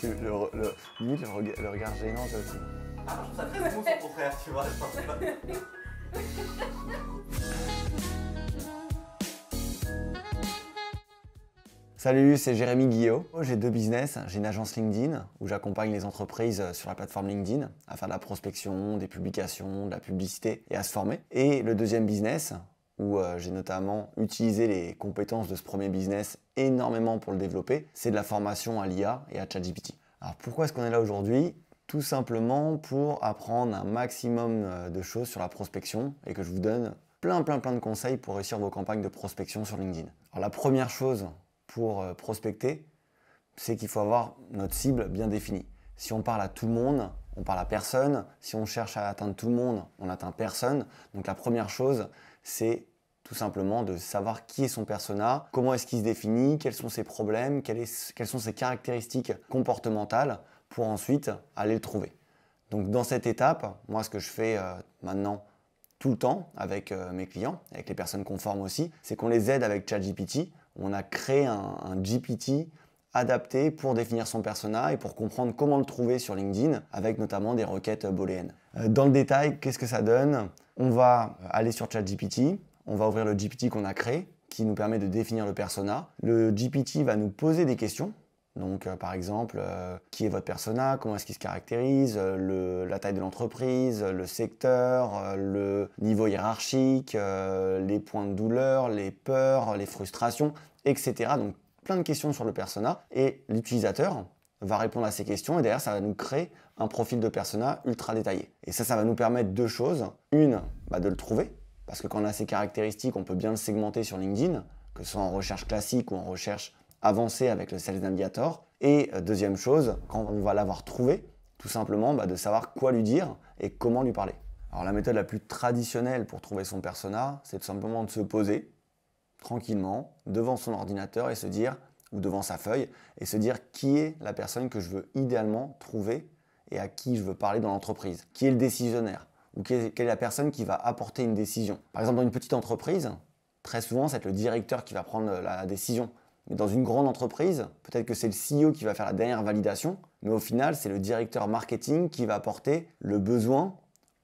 Limite, le regard gênant, ça aussi. Ah, je trouve ça très beau son contraire, tu vois. Salut, c'est Jérémy Guillot. J'ai deux business. J'ai une agence LinkedIn où j'accompagne les entreprises sur la plateforme LinkedIn à faire de la prospection, des publications, de la publicité et à se former. Et le deuxième business où j'ai notamment utilisé les compétences de ce premier business énormément pour le développer, c'est de la formation à l'IA et à ChatGPT. Alors pourquoi est-ce qu'on est là aujourd'hui ? Tout simplement pour apprendre un maximum de choses sur la prospection et que je vous donne plein de conseils pour réussir vos campagnes de prospection sur LinkedIn. Alors la première chose pour prospecter, c'est qu'il faut avoir notre cible bien définie. Si on parle à tout le monde, on parle à personne. Si on cherche à atteindre tout le monde, on n'atteint personne. Donc la première chose, c'est tout simplement de savoir qui est son persona, comment est-ce qu'il se définit, quels sont ses problèmes, quelles sont ses caractéristiques comportementales pour ensuite aller le trouver. Donc dans cette étape, moi ce que je fais maintenant tout le temps avec mes clients, avec les personnes qu'on forme aussi, c'est qu'on les aide avec ChatGPT. On a créé un GPT adapté pour définir son persona et pour comprendre comment le trouver sur LinkedIn avec notamment des requêtes booléennes. Dans le détail, qu'est-ce que ça donne ? On va aller sur ChatGPT, on va ouvrir le GPT qu'on a créé qui nous permet de définir le persona. Le GPT va nous poser des questions. Donc par exemple, qui est votre persona, comment est-ce qu'il se caractérise, la taille de l'entreprise, le secteur, le niveau hiérarchique, les points de douleur, les peurs, les frustrations, etc. Donc plein de questions sur le persona et l'utilisateur va répondre à ces questions et derrière ça va nous créer un profil de persona ultra détaillé. Et ça va nous permettre deux choses. Une, de le trouver, parce que quand on a ces caractéristiques, on peut bien le segmenter sur LinkedIn, que ce soit en recherche classique ou en recherche avancer avec le Sales Navigator. Et deuxième chose, quand on va l'avoir trouvé, tout simplement de savoir quoi lui dire et comment lui parler. Alors la méthode la plus traditionnelle pour trouver son persona, c'est tout simplement de se poser tranquillement devant son ordinateur et se dire, ou devant sa feuille, et se dire qui est la personne que je veux idéalement trouver et à qui je veux parler dans l'entreprise. Qui est le décisionnaire ou quelle est la personne qui va apporter une décision. Par exemple, dans une petite entreprise, très souvent, c'est le directeur qui va prendre la décision. Mais dans une grande entreprise, peut-être que c'est le CEO qui va faire la dernière validation, mais au final, c'est le directeur marketing qui va apporter le besoin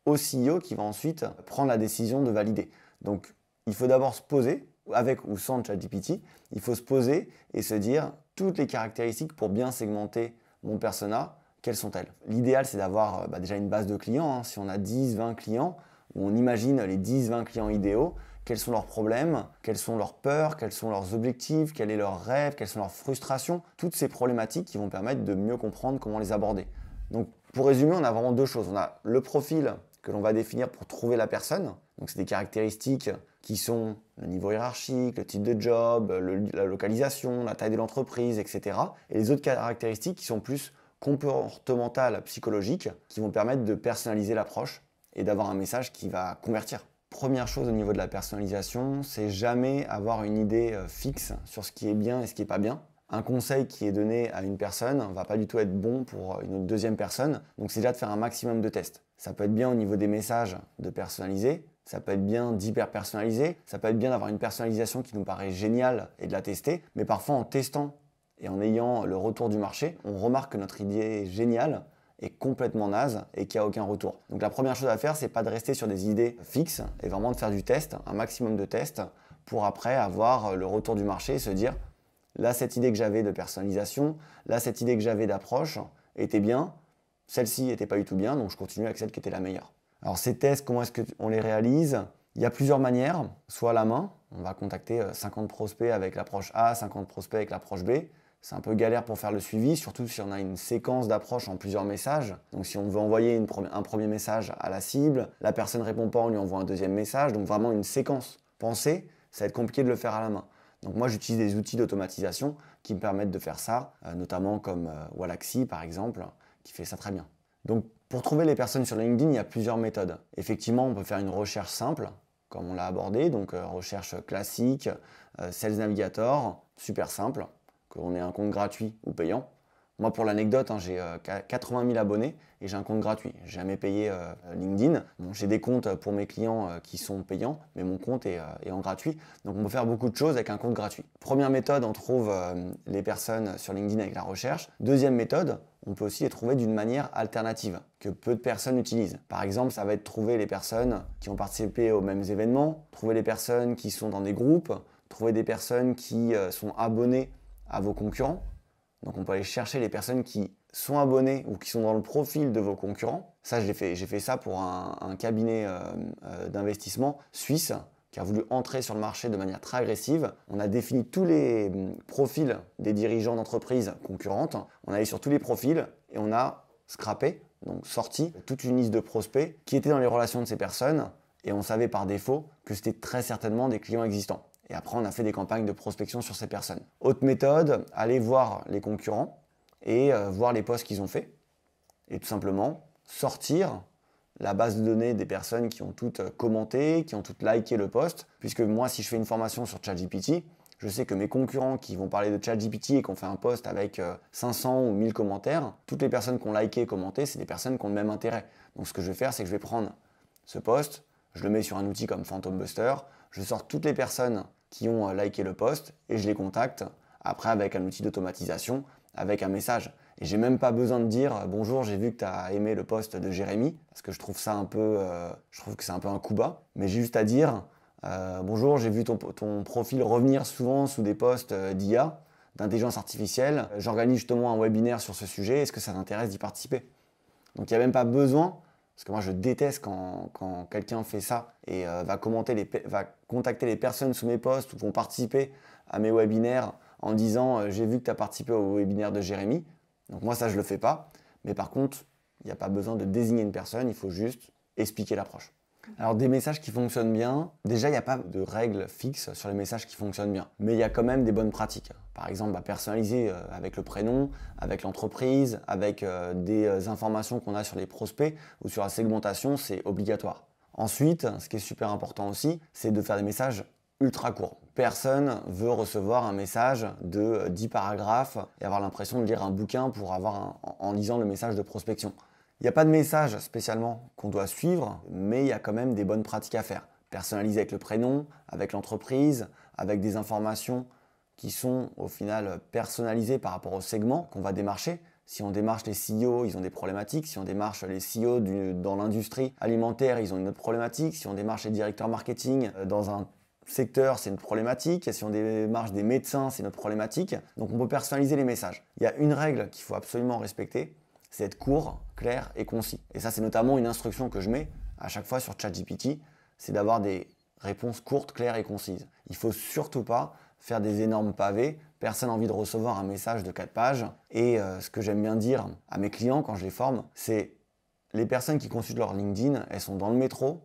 au CEO qui va ensuite prendre la décision de valider. Donc, il faut d'abord se poser, avec ou sans ChatGPT, il faut se poser et se dire toutes les caractéristiques pour bien segmenter mon persona, quelles sont-elles? L'idéal, c'est d'avoir déjà une base de clients. Si on a 10-20 clients, où on imagine les 10-20 clients idéaux, quels sont leurs problèmes, quelles sont leurs peurs, quels sont leurs objectifs, quels sont leurs rêves, quelles sont leurs frustrations, toutes ces problématiques qui vont permettre de mieux comprendre comment les aborder. Donc pour résumer, on a vraiment deux choses. On a le profil que l'on va définir pour trouver la personne. Donc c'est des caractéristiques qui sont le niveau hiérarchique, le type de job, la localisation, la taille de l'entreprise, etc. Et les autres caractéristiques qui sont plus comportementales, psychologiques, qui vont permettre de personnaliser l'approche et d'avoir un message qui va convertir. Première chose au niveau de la personnalisation, c'est jamais avoir une idée fixe sur ce qui est bien et ce qui n'est pas bien. Un conseil qui est donné à une personne ne va pas du tout être bon pour une deuxième personne, donc c'est déjà de faire un maximum de tests. Ça peut être bien au niveau des messages de personnaliser, ça peut être bien d'hyper personnaliser, ça peut être bien d'avoir une personnalisation qui nous paraît géniale et de la tester, mais parfois en testant et en ayant le retour du marché, on remarque que notre idée est géniale, est complètement naze et qu'il n'y a aucun retour. Donc la première chose à faire, c'est pas de rester sur des idées fixes et vraiment de faire du test, un maximum de tests pour après avoir le retour du marché et se dire là cette idée que j'avais de personnalisation, là cette idée que j'avais d'approche était bien, celle-ci n'était pas du tout bien, donc je continue avec celle qui était la meilleure. Alors ces tests, comment est-ce qu'on les réalise ? Il y a plusieurs manières, soit à la main, on va contacter 50 prospects avec l'approche A, 50 prospects avec l'approche B. C'est un peu galère pour faire le suivi, surtout si on a une séquence d'approche en plusieurs messages. Donc si on veut envoyer un premier message à la cible, la personne ne répond pas, on lui envoie un deuxième message. Donc vraiment une séquence pensée, ça va être compliqué de le faire à la main. Donc moi j'utilise des outils d'automatisation qui me permettent de faire ça, notamment comme Wallaxy par exemple, qui fait ça très bien. Donc pour trouver les personnes sur LinkedIn, il y a plusieurs méthodes. Effectivement, on peut faire une recherche simple, comme on l'a abordé, donc recherche classique, Sales Navigator, super simple, qu'on ait un compte gratuit ou payant. Moi, pour l'anecdote, hein, j'ai 80 000 abonnés et j'ai un compte gratuit. J'ai jamais payé LinkedIn. Bon, j'ai des comptes pour mes clients qui sont payants, mais mon compte est en gratuit. Donc, on peut faire beaucoup de choses avec un compte gratuit. Première méthode, on trouve les personnes sur LinkedIn avec la recherche. Deuxième méthode, on peut aussi les trouver d'une manière alternative que peu de personnes utilisent. Par exemple, ça va être trouver les personnes qui ont participé aux mêmes événements, trouver les personnes qui sont dans des groupes, trouver des personnes qui sont abonnées à vos concurrents. Donc on peut aller chercher les personnes qui sont abonnées ou qui sont dans le profil de vos concurrents. Ça, j'ai fait ça pour un cabinet d'investissement suisse qui a voulu entrer sur le marché de manière très agressive. On a défini tous les profils des dirigeants d'entreprises concurrentes. On est allé sur tous les profils et on a scrappé, donc sorti, toute une liste de prospects qui étaient dans les relations de ces personnes et on savait par défaut que c'était très certainement des clients existants. Et après, on a fait des campagnes de prospection sur ces personnes. Autre méthode, aller voir les concurrents et voir les posts qu'ils ont fait. Et tout simplement, sortir la base de données des personnes qui ont toutes commenté, qui ont toutes liké le post. Puisque moi, si je fais une formation sur ChatGPT, je sais que mes concurrents qui vont parler de ChatGPT et qui ont fait un post avec 500 ou 1000 commentaires, toutes les personnes qui ont liké et commenté, c'est des personnes qui ont le même intérêt. Donc ce que je vais faire, c'est que je vais prendre ce post, je le mets sur un outil comme Phantom Buster, je sors toutes les personnes qui ont liké le post et je les contacte après avec un outil d'automatisation, avec un message. Et j'ai même pas besoin de dire bonjour, j'ai vu que tu as aimé le post de Jérémy, parce que je trouve ça un peu, je trouve que c'est un peu un coup bas. Mais j'ai juste à dire bonjour, j'ai vu ton profil revenir souvent sous des posts d'IA, d'intelligence artificielle. J'organise justement un webinaire sur ce sujet. Est-ce que ça t'intéresse d'y participer? Donc il n'y a même pas besoin. Parce que moi, je déteste quand quelqu'un fait ça et va contacter les personnes sous mes posts ou vont participer à mes webinaires en disant j'ai vu que tu as participé au webinaire de Jérémy. Donc moi, ça, je ne le fais pas. Mais par contre, il n'y a pas besoin de désigner une personne, il faut juste expliquer l'approche. Alors des messages qui fonctionnent bien, déjà il n'y a pas de règles fixes sur les messages qui fonctionnent bien, mais il y a quand même des bonnes pratiques. Par exemple, personnaliser avec le prénom, avec l'entreprise, avec des informations qu'on a sur les prospects ou sur la segmentation, c'est obligatoire. Ensuite, ce qui est super important aussi, c'est de faire des messages ultra courts. Personne veut recevoir un message de 10 paragraphes et avoir l'impression de lire un bouquin pour en lisant le message de prospection. Il n'y a pas de message spécialement qu'on doit suivre, mais il y a quand même des bonnes pratiques à faire. Personnaliser avec le prénom, avec l'entreprise, avec des informations qui sont au final personnalisées par rapport au segment qu'on va démarcher. Si on démarche les CEO, ils ont des problématiques. Si on démarche les CEO dans l'industrie alimentaire, ils ont une autre problématique. Si on démarche les directeurs marketing dans un secteur, c'est une problématique. Si on démarche des médecins, c'est une autre problématique. Donc on peut personnaliser les messages. Il y a une règle qu'il faut absolument respecter, c'est être court, clair et concis. Et ça, c'est notamment une instruction que je mets à chaque fois sur ChatGPT, c'est d'avoir des réponses courtes, claires et concises. Il ne faut surtout pas faire des énormes pavés. Personne n'a envie de recevoir un message de 4 pages. Et ce que j'aime bien dire à mes clients quand je les forme, c'est les personnes qui consultent leur LinkedIn, elles sont dans le métro,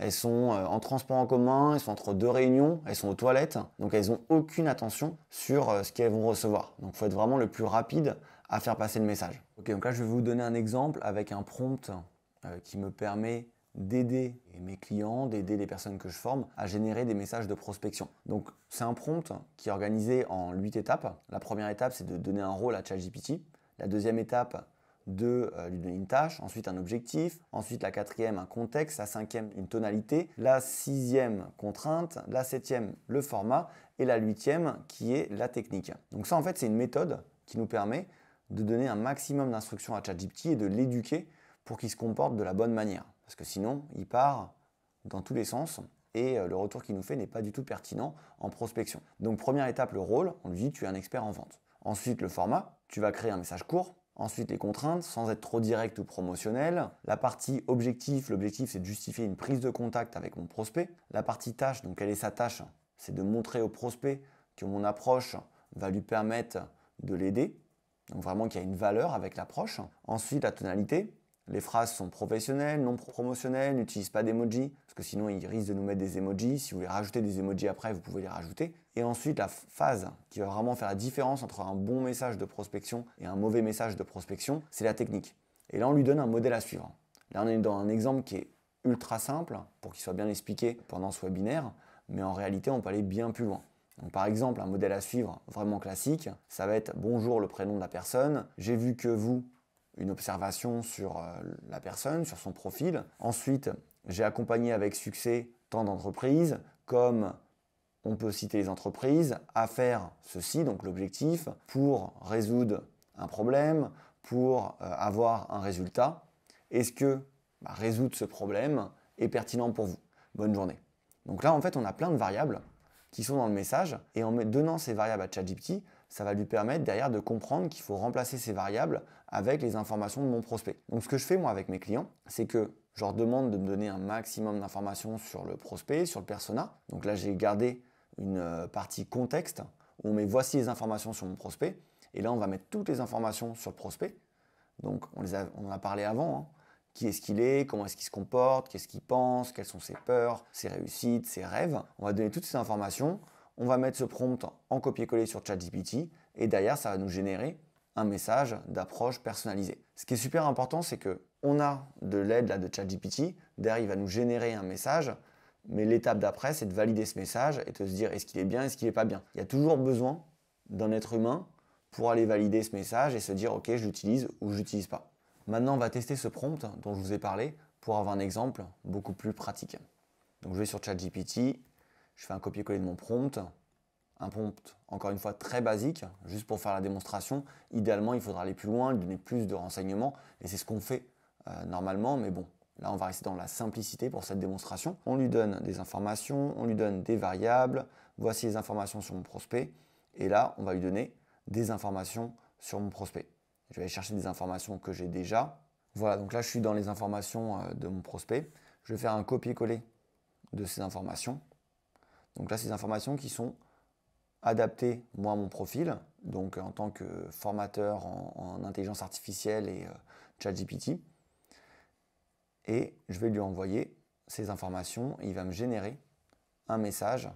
elles sont en transport en commun, elles sont entre deux réunions, elles sont aux toilettes. Donc elles n'ont aucune attention sur ce qu'elles vont recevoir. Donc il faut être vraiment le plus rapide à faire passer le message. Ok, donc là je vais vous donner un exemple avec un prompt qui me permet d'aider mes clients, d'aider les personnes que je forme à générer des messages de prospection. Donc c'est un prompt qui est organisé en 8 étapes. La première étape, c'est de donner un rôle à ChatGPT. La deuxième étape, de lui donner une tâche, ensuite un objectif, ensuite la quatrième, un contexte, la cinquième, une tonalité, la sixième, contrainte, la septième, le format et la huitième qui est la technique. Donc ça en fait c'est une méthode qui nous permet de donner un maximum d'instructions à ChatGPT et de l'éduquer pour qu'il se comporte de la bonne manière. Parce que sinon, il part dans tous les sens et le retour qu'il nous fait n'est pas du tout pertinent en prospection. Donc première étape, le rôle, on lui dit tu es un expert en vente. Ensuite le format, tu vas créer un message court. Ensuite les contraintes, sans être trop direct ou promotionnel. La partie objectif, l'objectif c'est de justifier une prise de contact avec mon prospect. La partie tâche, donc quelle est sa tâche? C'est de montrer au prospect que mon approche va lui permettre de l'aider. Donc vraiment qu'il y a une valeur avec l'approche. Ensuite la tonalité. Les phrases sont professionnelles, non promotionnelles, n'utilisent pas d'emoji, parce que sinon ils risquent de nous mettre des emojis. Si vous voulez rajouter des emojis après, vous pouvez les rajouter. Et ensuite, la phase qui va vraiment faire la différence entre un bon message de prospection et un mauvais message de prospection, c'est la technique. Et là, on lui donne un modèle à suivre. Là, on est dans un exemple qui est ultra simple, pour qu'il soit bien expliqué pendant ce webinaire, mais en réalité, on peut aller bien plus loin. Donc, par exemple, un modèle à suivre vraiment classique, ça va être bonjour le prénom de la personne, j'ai vu que vous, une observation sur la personne, sur son profil. Ensuite, j'ai accompagné avec succès tant d'entreprises, comme on peut citer les entreprises, à faire ceci, donc l'objectif, pour résoudre un problème, pour avoir un résultat. Est-ce que résoudre ce problème est pertinent pour vous? Bonne journée. Donc là, en fait, on a plein de variables qui sont dans le message, et en donnant ces variables à ChatGPT, ça va lui permettre derrière de comprendre qu'il faut remplacer ces variables avec les informations de mon prospect. Donc ce que je fais moi avec mes clients, c'est que je leur demande de me donner un maximum d'informations sur le prospect, sur le persona. Donc là, j'ai gardé une partie contexte où on met voici les informations sur mon prospect. Et là, on va mettre toutes les informations sur le prospect. Donc on en a parlé avant. Hein. Qui est-ce qu'il est, comment est-ce qu'il se comporte, qu'est-ce qu'il pense, quelles sont ses peurs, ses réussites, ses rêves. On va donner toutes ces informations. On va mettre ce prompt en copier-coller sur ChatGPT. Et derrière, ça va nous générer un message d'approche personnalisée. Ce qui est super important, c'est qu'on a de l'aide là, de ChatGPT. Derrière, il va nous générer un message. Mais l'étape d'après, c'est de valider ce message et de se dire est-ce qu'il est bien, est-ce qu'il n'est pas bien. Il y a toujours besoin d'un être humain pour aller valider ce message et se dire ok, je l'utilise ou je l'utilise pas. Maintenant, on va tester ce prompt dont je vous ai parlé pour avoir un exemple beaucoup plus pratique. Donc je vais sur ChatGPT, je fais un copier-coller de mon prompt. Un prompt, encore une fois, très basique, juste pour faire la démonstration. Idéalement, il faudra aller plus loin, lui donner plus de renseignements, et c'est ce qu'on fait normalement, mais bon, là, on va rester dans la simplicité pour cette démonstration. On lui donne des informations, on lui donne des variables, voici les informations sur mon prospect, et là, on va lui donner des informations sur mon prospect. Je vais aller chercher des informations que j'ai déjà. Voilà, donc là, je suis dans les informations de mon prospect. Je vais faire un copier-coller de ces informations. Donc là, ces informations qui sont adaptées, moi, à mon profil, donc en tant que formateur en intelligence artificielle et ChatGPT. Et je vais lui envoyer ces informations et il va me générer un message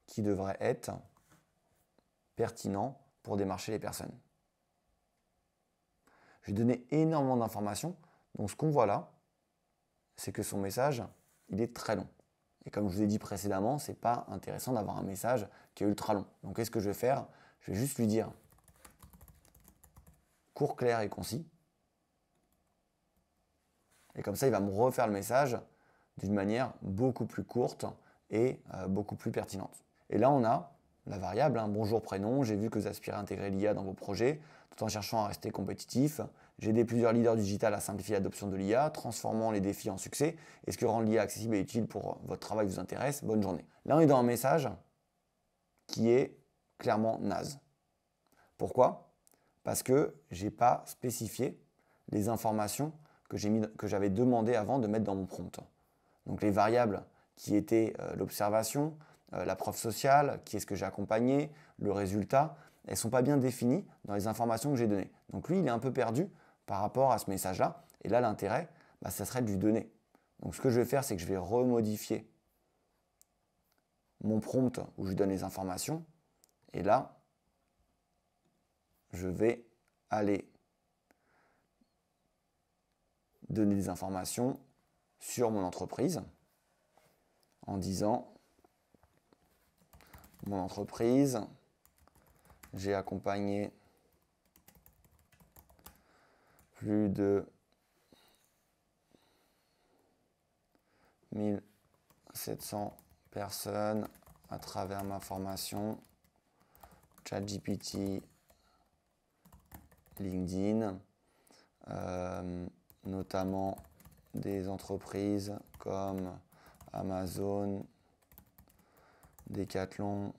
qui devrait être pertinent pour démarcher les personnes. Je lui ai donné énormément d'informations. Donc ce qu'on voit là, c'est que son message, il est très long. Et comme je vous ai dit précédemment, ce n'est pas intéressant d'avoir un message qui est ultra long. Donc qu'est-ce que je vais faire? Je vais juste lui dire court, clair et concis. Et comme ça, il va me refaire le message d'une manière beaucoup plus courte et beaucoup plus pertinente. Et là, on a la variable, hein, bonjour prénom, j'ai vu que vous aspirez à intégrer l'IA dans vos projets, tout en cherchant à rester compétitif. J'ai aidé plusieurs leaders digital à simplifier l'adoption de l'IA, transformant les défis en succès. Est-ce que rendre l'IA accessible et utile pour votre travail vous intéresse? Bonne journée. Là, on est dans un message qui est clairement naze. Pourquoi? Parce que je n'ai pas spécifié les informations que j'avais demandé avant de mettre dans mon prompt. Donc les variables qui étaient l'observation, la preuve sociale, qui est-ce que j'ai accompagné, le résultat, elles ne sont pas bien définies dans les informations que j'ai données. Donc lui, il est un peu perdu par rapport à ce message-là. Et là, l'intérêt, ça serait de lui donner. Donc ce que je vais faire, c'est que je vais remodifier mon prompt où je lui donne les informations. Et là, je vais aller donner des informations sur mon entreprise en disant mon entreprise, j'ai accompagné plus de 1700 personnes à travers ma formation ChatGPT, LinkedIn, notamment des entreprises comme Amazon, Decathlon,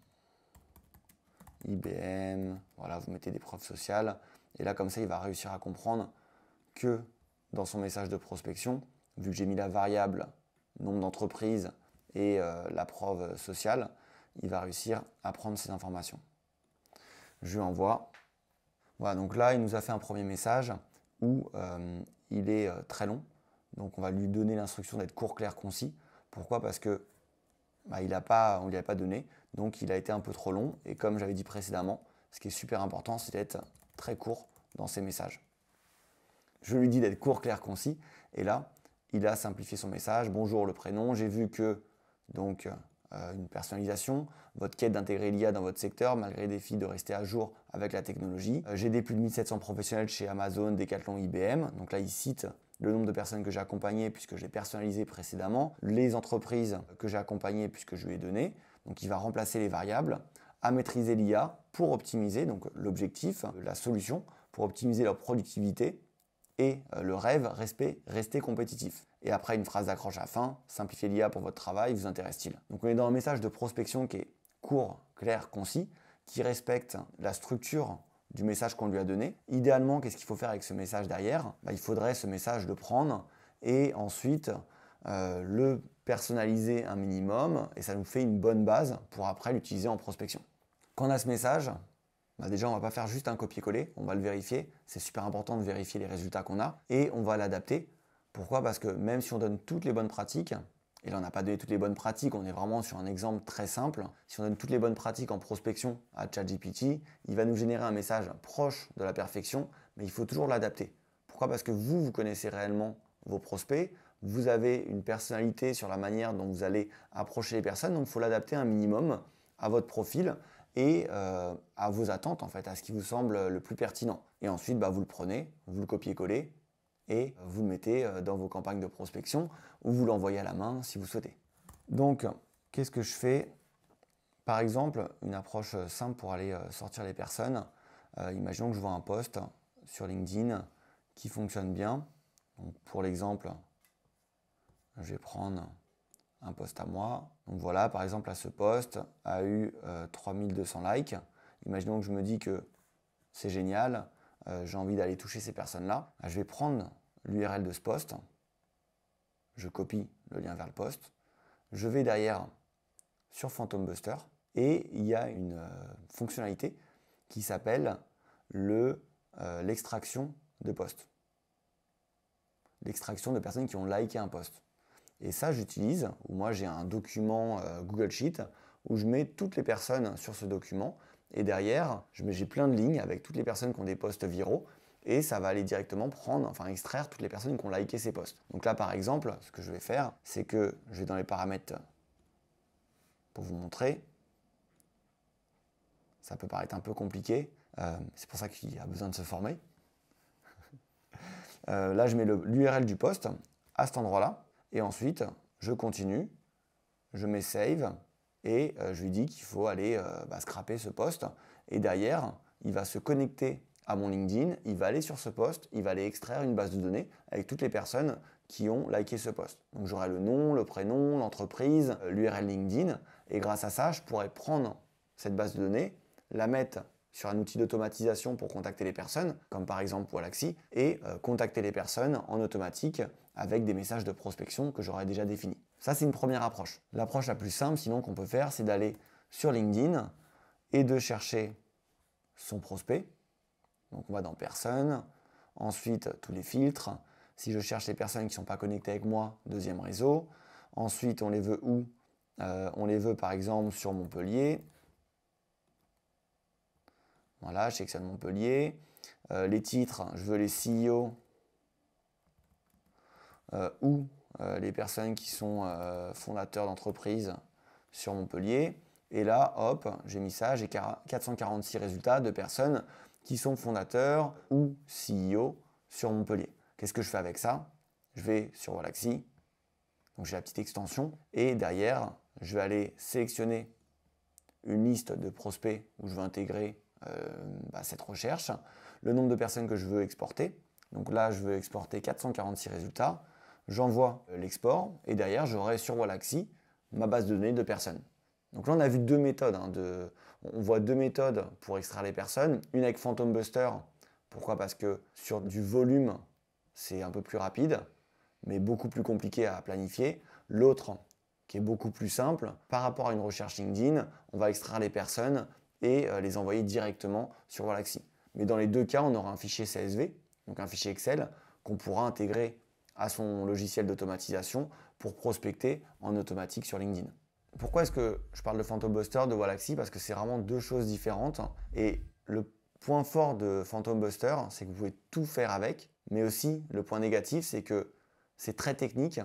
IBM, voilà, vous mettez des preuves sociales. Et là, comme ça, il va réussir à comprendre que dans son message de prospection, vu que j'ai mis la variable nombre d'entreprises et la preuve sociale, il va réussir à prendre ces informations. Je lui envoie. Voilà, donc là, il nous a fait un premier message où il est très long. Donc on va lui donner l'instruction d'être court, clair, concis. Pourquoi? Parce que on ne lui avait pas donné, donc il a été un peu trop long. Et comme j'avais dit précédemment, ce qui est super important, c'est d'être très court dans ses messages. Je lui dis d'être court, clair, concis. Et là, il a simplifié son message. Bonjour le prénom, j'ai vu que, donc une personnalisation, votre quête d'intégrer l'IA dans votre secteur malgré les défis de rester à jour avec la technologie. J'ai aidé plus de 1700 professionnels chez Amazon, Decathlon, IBM. Donc là, ils citent le nombre de personnes que j'ai accompagnées puisque j'ai personnalisé précédemment, les entreprises que j'ai accompagnées puisque je lui ai donné. Donc il va remplacer les variables, à maîtriser l'IA pour optimiser, donc l'objectif, la solution, pour optimiser leur productivité et le rêve, rester compétitif. Et après, une phrase d'accroche à la fin, simplifier l'IA pour votre travail, vous intéresse-t-il? Donc on est dans un message de prospection qui est court, clair, concis, qui respecte la structure du message qu'on lui a donné. Idéalement, qu'est-ce qu'il faut faire avec ce message derrière? Il faudrait ce message le prendre et ensuite le personnaliser un minimum et ça nous fait une bonne base pour après l'utiliser en prospection. Quand on a ce message, déjà on ne va pas faire juste un copier-coller, on va le vérifier. C'est super important de vérifier les résultats qu'on a et on va l'adapter. Pourquoi? Parce que même si on donne toutes les bonnes pratiques, et là on n'a pas donné toutes les bonnes pratiques, on est vraiment sur un exemple très simple. Si on donne toutes les bonnes pratiques en prospection à ChatGPT, il va nous générer un message proche de la perfection, mais il faut toujours l'adapter. Pourquoi? Parce que vous connaissez réellement vos prospects, vous avez une personnalité sur la manière dont vous allez approcher les personnes, donc il faut l'adapter un minimum à votre profil et à vos attentes en fait, à ce qui vous semble le plus pertinent. Et ensuite, vous le prenez, vous le copiez-collez et vous le mettez dans vos campagnes de prospection ou vous l'envoyez à la main si vous souhaitez. Donc, qu'est-ce que je fais? Par exemple, une approche simple pour aller sortir les personnes. Imaginons que je vois un post sur LinkedIn qui fonctionne bien. Donc, pour l'exemple, je vais prendre un post à moi. Donc voilà, par exemple, là, ce post a eu 3200 likes. Imaginons que je me dis que c'est génial, j'ai envie d'aller toucher ces personnes-là. Je vais prendre l'URL de ce post, je copie le lien vers le post, je vais derrière sur Phantom Buster et il y a une fonctionnalité qui s'appelle l'extraction de posts. L'extraction de personnes qui ont liké un post. Et ça, j'utilise, ou moi j'ai un document Google Sheet où je mets toutes les personnes sur ce document et derrière, j'ai plein de lignes avec toutes les personnes qui ont des posts viraux et ça va aller directement extraire toutes les personnes qui ont liké ces posts. Donc là, par exemple, ce que je vais faire, c'est que je vais dans les paramètres pour vous montrer. Ça peut paraître un peu compliqué, c'est pour ça qu'il y a besoin de se former. Là, je mets l'URL du post à cet endroit-là. Et ensuite, je continue, je mets Save et je lui dis qu'il faut aller scraper ce post. Et derrière, il va se connecter à mon LinkedIn, il va aller sur ce post, il va aller extraire une base de données avec toutes les personnes qui ont liké ce post. Donc j'aurai le nom, le prénom, l'entreprise, l'URL LinkedIn. Et grâce à ça, je pourrais prendre cette base de données, la mettre sur un outil d'automatisation pour contacter les personnes, comme par exemple Wallaxy, et contacter les personnes en automatique avec des messages de prospection que j'aurais déjà définis. Ça, c'est une première approche. L'approche la plus simple, sinon, qu'on peut faire, c'est d'aller sur LinkedIn et de chercher son prospect. Donc, on va dans Personnes, ensuite tous les filtres. Si je cherche les personnes qui ne sont pas connectées avec moi, deuxième réseau. Ensuite, on les veut où? On les veut par exemple sur Montpellier. Voilà, je sélectionne Montpellier. Les titres, je veux les CEO ou les personnes qui sont fondateurs d'entreprises sur Montpellier. Et là, hop, j'ai mis ça, j'ai 446 résultats de personnes qui sont fondateurs ou CEO sur Montpellier. Qu'est-ce que je fais avec ça? Je vais sur Wallaxy, donc j'ai la petite extension, et derrière, je vais aller sélectionner une liste de prospects où je veux intégrer cette recherche, le nombre de personnes que je veux exporter. Donc là, je veux exporter 446 résultats. J'envoie l'export et derrière, j'aurai sur Wallaxy ma base de données de personnes. Donc là, on a vu deux méthodes. On voit deux méthodes pour extraire les personnes. Une avec Phantom Buster. Pourquoi? Parce que sur du volume, c'est un peu plus rapide, mais beaucoup plus compliqué à planifier. L'autre, qui est beaucoup plus simple, par rapport à une recherche LinkedIn, on va extraire les personnes et les envoyer directement sur Wallaxy. Mais dans les deux cas, on aura un fichier CSV, donc un fichier Excel, qu'on pourra intégrer à son logiciel d'automatisation pour prospecter en automatique sur LinkedIn. Pourquoi est-ce que je parle de Phantom Buster, de Wallaxy? Parce que c'est vraiment deux choses différentes. Et le point fort de Phantom Buster, c'est que vous pouvez tout faire avec. Mais aussi, le point négatif, c'est que c'est très technique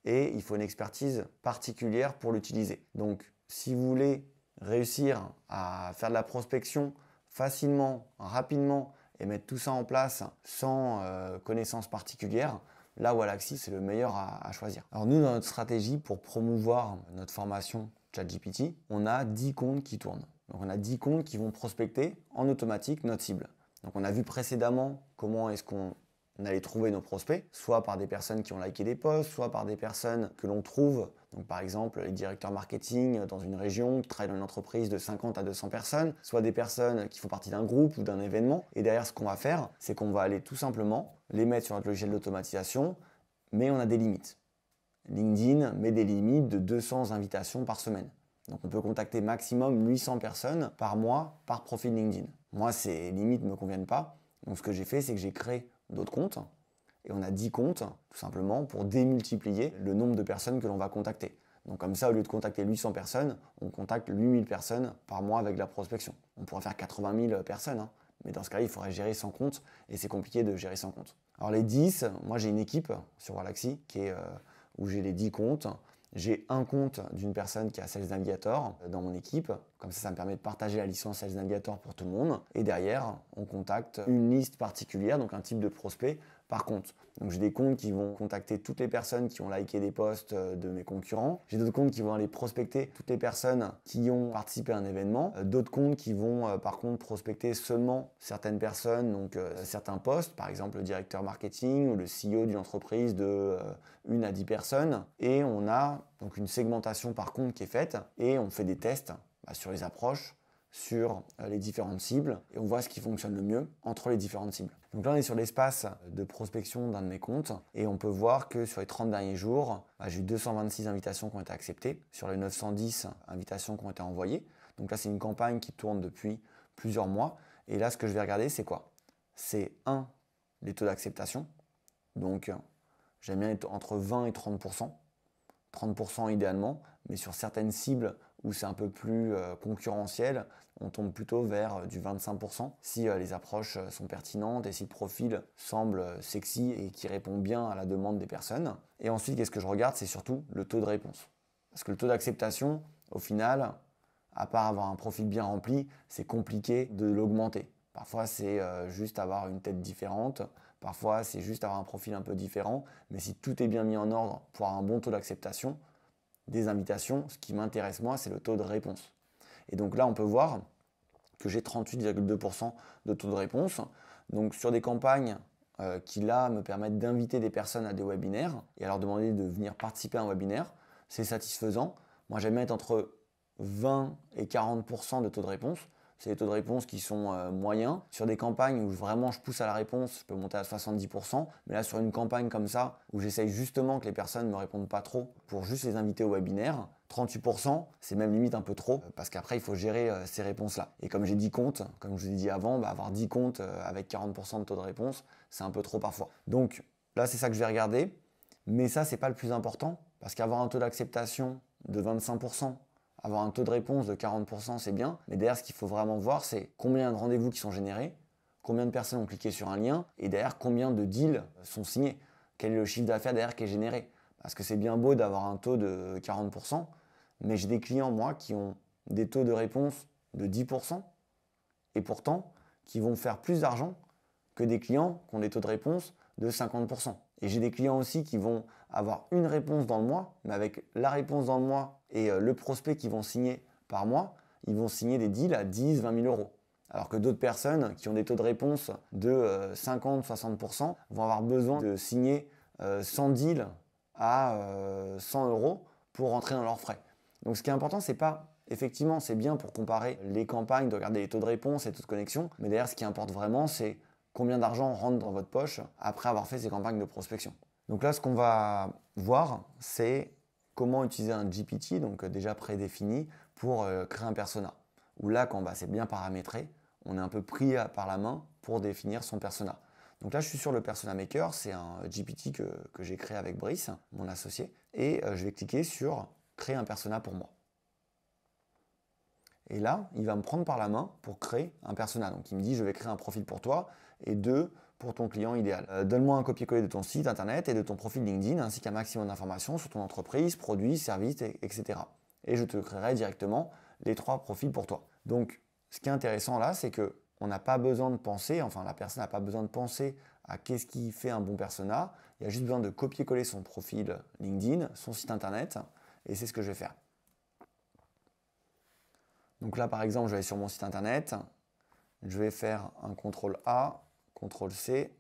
et il faut une expertise particulière pour l'utiliser. Donc, si vous voulez réussir à faire de la prospection facilement, rapidement et mettre tout ça en place sans connaissances particulières, là, Wallaxy, c'est le meilleur à choisir. Alors nous, dans notre stratégie pour promouvoir notre formation ChatGPT, on a 10 comptes qui tournent. Donc on a 10 comptes qui vont prospecter en automatique notre cible. Donc on a vu précédemment comment est-ce qu'on allait trouver nos prospects, soit par des personnes qui ont liké des posts, soit par des personnes que l'on trouve, donc par exemple les directeurs marketing dans une région qui travaillent dans une entreprise de 50 à 200 personnes, soit des personnes qui font partie d'un groupe ou d'un événement. Et derrière, ce qu'on va faire, c'est qu'on va aller tout simplement les mettre sur notre logiciel d'automatisation, mais on a des limites. LinkedIn met des limites de 200 invitations par semaine. Donc on peut contacter maximum 800 personnes par mois par profil LinkedIn. Moi, ces limites ne me conviennent pas. Donc ce que j'ai fait, c'est que j'ai créé d'autres comptes. Et on a 10 comptes, tout simplement, pour démultiplier le nombre de personnes que l'on va contacter. Donc comme ça, au lieu de contacter 800 personnes, on contacte 8000 personnes par mois avec la prospection. On pourrait faire 80 000 personnes, hein. Mais dans ce cas-là, il faudrait gérer 100 comptes et c'est compliqué de gérer 100 comptes. Alors les 10, moi j'ai une équipe sur Wallaxy où j'ai les 10 comptes. J'ai un compte d'une personne qui a Sales Navigator dans mon équipe. Comme ça me permet de partager la licence Sales Navigator pour tout le monde. Et derrière, on contacte une liste particulière, donc un type de prospect par compte. Donc j'ai des comptes qui vont contacter toutes les personnes qui ont liké des posts de mes concurrents. J'ai d'autres comptes qui vont aller prospecter toutes les personnes qui ont participé à un événement. D'autres comptes qui vont par contre prospecter seulement certaines personnes, donc certains postes, par exemple le directeur marketing ou le CEO d'une entreprise de 1 à 10 personnes. Et on a donc une segmentation par compte qui est faite et on fait des tests sur les approches, sur les différentes cibles et on voit ce qui fonctionne le mieux entre les différentes cibles. Donc là on est sur l'espace de prospection d'un de mes comptes et on peut voir que sur les 30 derniers jours, j'ai eu 226 invitations qui ont été acceptées sur les 910 invitations qui ont été envoyées. Donc là c'est une campagne qui tourne depuis plusieurs mois et là ce que je vais regarder c'est quoi? C'est les taux d'acceptation. Donc j'aime bien être entre 20 et 30%. 30% idéalement, mais sur certaines cibles où c'est un peu plus concurrentiel, on tombe plutôt vers du 25% si les approches sont pertinentes et si le profil semble sexy et qui répond bien à la demande des personnes. Et ensuite, qu'est-ce que je regarde? C'est surtout le taux de réponse. Parce que le taux d'acceptation, au final, à part avoir un profil bien rempli, c'est compliqué de l'augmenter. Parfois, c'est juste avoir une tête différente. Parfois, c'est juste avoir un profil un peu différent. Mais si tout est bien mis en ordre pour avoir un bon taux d'acceptation des invitations, ce qui m'intéresse moi, c'est le taux de réponse. Et donc là, on peut voir que j'ai 38,2% de taux de réponse. Donc sur des campagnes qui là me permettent d'inviter des personnes à des webinaires et à leur demander de venir participer à un webinaire, c'est satisfaisant. Moi, j'aime mettre entre 20 et 40% de taux de réponse. C'est des taux de réponse qui sont moyens. Sur des campagnes où vraiment je pousse à la réponse, je peux monter à 70%. Mais là, sur une campagne comme ça, où j'essaye justement que les personnes ne me répondent pas trop pour juste les inviter au webinaire, 38%, c'est même limite un peu trop parce qu'après, il faut gérer ces réponses-là. Et comme j'ai 10 comptes, comme je vous ai dit avant, avoir 10 comptes avec 40% de taux de réponse, c'est un peu trop parfois. Donc là, c'est ça que je vais regarder. Mais ça, c'est pas le plus important parce qu'avoir un taux d'acceptation de 25%, avoir un taux de réponse de 40%, c'est bien. Mais derrière, ce qu'il faut vraiment voir, c'est combien de rendez-vous qui sont générés, combien de personnes ont cliqué sur un lien, et derrière, combien de deals sont signés. Quel est le chiffre d'affaires derrière qui est généré. Parce que c'est bien beau d'avoir un taux de 40%, mais j'ai des clients, moi, qui ont des taux de réponse de 10%, et pourtant, qui vont faire plus d'argent que des clients qui ont des taux de réponse de 50%. Et j'ai des clients aussi qui vont avoir une réponse dans le mois, mais avec la réponse dans le mois et le prospect qui vont signer par mois, ils vont signer des deals à 10, 20 000 euros. Alors que d'autres personnes qui ont des taux de réponse de 50, 60% vont avoir besoin de signer 100 deals à 100 euros pour rentrer dans leurs frais. Donc ce qui est important, c'est pas, effectivement, c'est bien pour comparer les campagnes, de regarder les taux de réponse et taux de connexion, mais derrière, ce qui importe vraiment, c'est combien d'argent rentre dans votre poche après avoir fait ces campagnes de prospection. Donc là, ce qu'on va voir, c'est comment utiliser un GPT, donc déjà prédéfini, pour créer un persona. Où là, quand c'est bien paramétré, on est un peu pris par la main pour définir son persona. Donc là, je suis sur le Persona Maker, c'est un GPT que j'ai créé avec Brice, mon associé, et je vais cliquer sur « Créer un persona pour moi ». Et là, il va me prendre par la main pour créer un persona. Donc il me dit, je vais créer un profil pour toi. Et pour ton client idéal. Donne-moi un copier-coller de ton site internet et de ton profil LinkedIn, ainsi qu'un maximum d'informations sur ton entreprise, produits, services, etc. Et je te créerai directement les 3 profils pour toi. Donc, ce qui est intéressant là, c'est qu'on n'a pas besoin de penser, enfin la personne n'a pas besoin de penser à qu'est-ce qui fait un bon persona. Il y a juste besoin de copier-coller son profil LinkedIn, son site internet, et c'est ce que je vais faire. Donc là, par exemple, je vais aller sur mon site internet, je vais faire un CTRL-A, CTRL-C,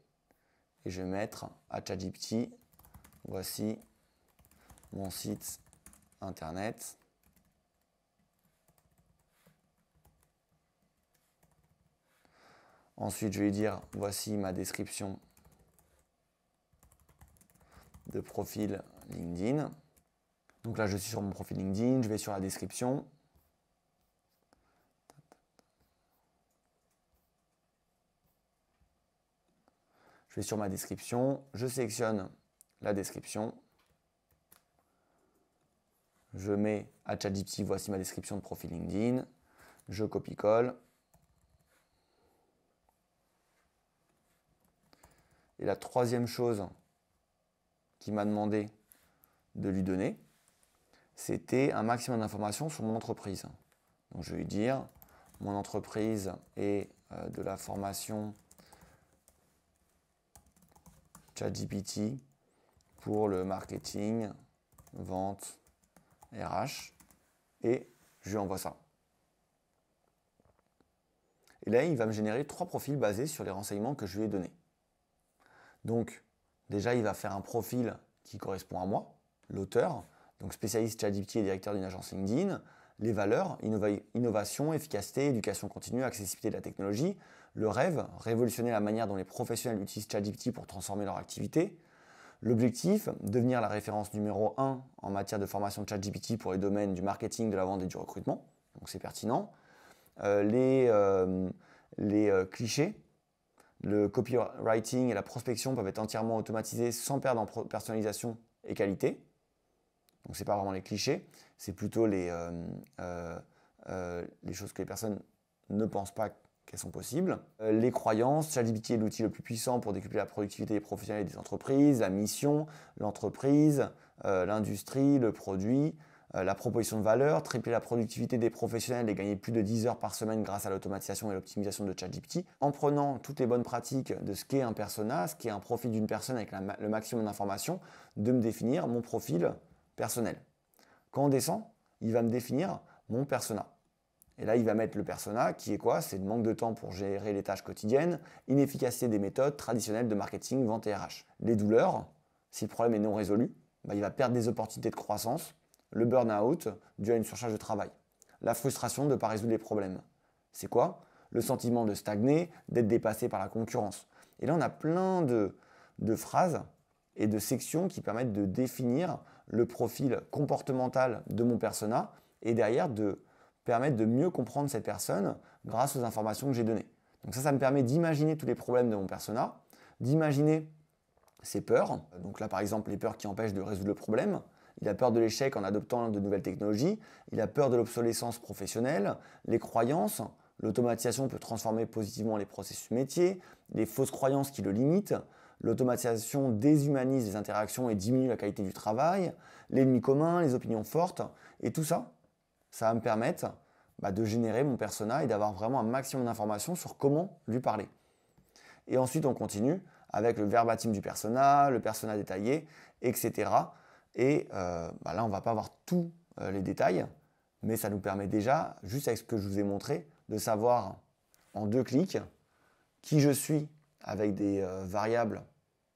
et je vais mettre à ChatGPT, voici mon site internet. Ensuite, je vais lui dire, voici ma description de profil LinkedIn. Donc là, je suis sur mon profil LinkedIn, je vais sur la description. Je vais sur ma description, je sélectionne la description. Je mets à ChatGPT, voici ma description de profil LinkedIn. Je copie-colle. Et la troisième chose qu'il m'a demandé de lui donner, c'était un maximum d'informations sur mon entreprise. Donc je vais lui dire, mon entreprise est de la formation ChatGPT pour le marketing, vente, RH, et je lui envoie ça. Et là, il va me générer 3 profils basés sur les renseignements que je lui ai donnés. Donc, déjà, il va faire un profil qui correspond à moi, l'auteur, donc spécialiste ChatGPT et directeur d'une agence LinkedIn, les valeurs, innovation, efficacité, éducation continue, accessibilité de la technologie, le rêve, révolutionner la manière dont les professionnels utilisent ChatGPT pour transformer leur activité, l'objectif, devenir la référence numéro 1 en matière de formation de ChatGPT pour les domaines du marketing, de la vente et du recrutement, donc c'est pertinent, les clichés, le copywriting et la prospection peuvent être entièrement automatisés sans perdre en personnalisation et qualité. Donc ce n'est pas vraiment les clichés, c'est plutôt les choses que les personnes ne pensent pas qu'elles sont possibles. Les croyances, ChatGPT est l'outil le plus puissant pour décupler la productivité des professionnels et des entreprises, la mission, l'entreprise, l'industrie, le produit, la proposition de valeur, tripler la productivité des professionnels et gagner plus de 10 heures par semaine grâce à l'automatisation et l'optimisation de ChatGPT, en prenant toutes les bonnes pratiques de ce qu'est un persona, ce qu'est un profil d'une personne avec le maximum d'informations, de me définir mon profil personnel. Quand on descend, il va me définir mon persona. Et là, il va mettre le persona qui est quoi? C'est le manque de temps pour gérer les tâches quotidiennes, inefficacité des méthodes traditionnelles de marketing, vente et RH. Les douleurs, si le problème est non résolu, il va perdre des opportunités de croissance, le burn-out dû à une surcharge de travail. La frustration de ne pas résoudre les problèmes. C'est quoi? Le sentiment de stagner, d'être dépassé par la concurrence. Et là, on a plein de phrases et de sections qui permettent de définir le profil comportemental de mon persona et derrière de permettre de mieux comprendre cette personne grâce aux informations que j'ai données. Donc ça me permet d'imaginer tous les problèmes de mon persona, d'imaginer ses peurs. Donc là, par exemple, les peurs qui empêchent de résoudre le problème. Il a peur de l'échec en adoptant de nouvelles technologies. Il a peur de l'obsolescence professionnelle, les croyances. L'automatisation peut transformer positivement les processus métiers, les fausses croyances qui le limitent. L'automatisation déshumanise les interactions et diminue la qualité du travail. L'ennemi commun, les opinions fortes. Et tout ça, ça va me permettre de générer mon persona et d'avoir vraiment un maximum d'informations sur comment lui parler. Et ensuite, on continue avec le verbatim du persona, le persona détaillé, etc. Et là, on ne va pas avoir tous les détails, mais ça nous permet déjà, juste avec ce que je vous ai montré, de savoir en 2 clics qui je suis avec des variables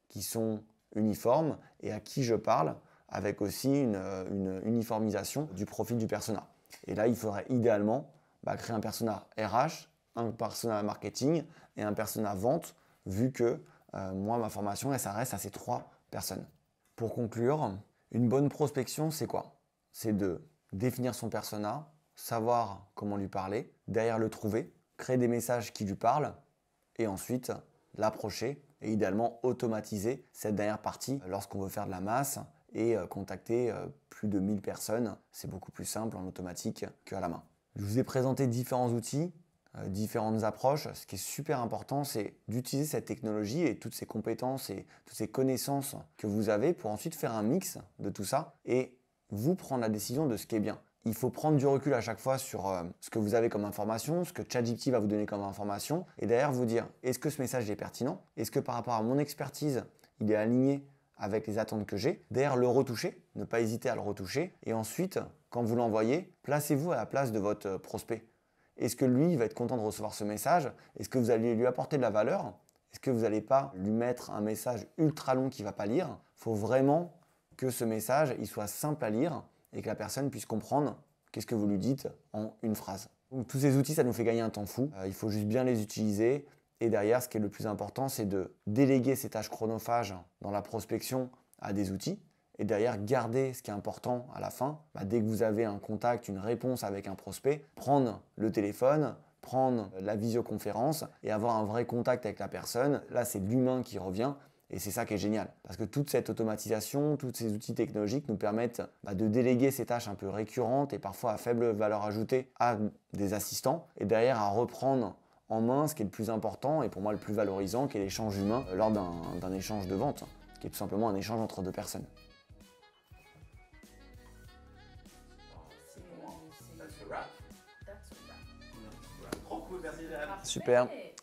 qui sont uniformes et à qui je parle avec aussi une uniformisation du profil du persona. Et là, il faudrait idéalement créer un persona RH, un persona marketing et un persona vente, vu que moi, ma formation, elle s'adresse à ces 3 personnes. Pour conclure, une bonne prospection, c'est quoi? C'est de définir son persona, savoir comment lui parler, derrière le trouver, créer des messages qui lui parlent et ensuite l'approcher et idéalement automatiser cette dernière partie lorsqu'on veut faire de la masse et contacter plus de 1000 personnes. C'est beaucoup plus simple en automatique qu'à la main. Je vous ai présenté différents outils différentes approches. Ce qui est super important, c'est d'utiliser cette technologie et toutes ces compétences et toutes ces connaissances que vous avez pour ensuite faire un mix de tout ça et vous prendre la décision de ce qui est bien. Il faut prendre du recul à chaque fois sur ce que vous avez comme information, ce que ChatGPT va vous donner comme information, et derrière vous dire, est-ce que ce message est pertinent? Est-ce que par rapport à mon expertise, il est aligné avec les attentes que j'ai? Derrière, le retoucher, ne pas hésiter à le retoucher, et ensuite, quand vous l'envoyez, placez-vous à la place de votre prospect. Est-ce que lui, il va être content de recevoir ce message? Est-ce que vous allez lui apporter de la valeur? Est-ce que vous n'allez pas lui mettre un message ultra long qu'il ne va pas lire? Il faut vraiment que ce message il soit simple à lire et que la personne puisse comprendre qu'est-ce que vous lui dites en une phrase. Donc, tous ces outils, ça nous fait gagner un temps fou. Il faut juste bien les utiliser. Et derrière, ce qui est le plus important, c'est de déléguer ces tâches chronophages dans la prospection à des outils. Et derrière, garder ce qui est important à la fin. Dès que vous avez un contact, une réponse avec un prospect, prendre le téléphone, prendre la visioconférence et avoir un vrai contact avec la personne. Là, c'est l'humain qui revient. Et c'est ça qui est génial, parce que toute cette automatisation, tous ces outils technologiques nous permettent de déléguer ces tâches un peu récurrentes et parfois à faible valeur ajoutée à des assistants, et derrière à reprendre en main ce qui est le plus important et pour moi le plus valorisant, qui est l'échange humain lors d'un échange de vente, qui est tout simplement un échange entre deux personnes. That's a wrap. That's a wrap. Trop cool, merci Jérémy. Super. Parfait.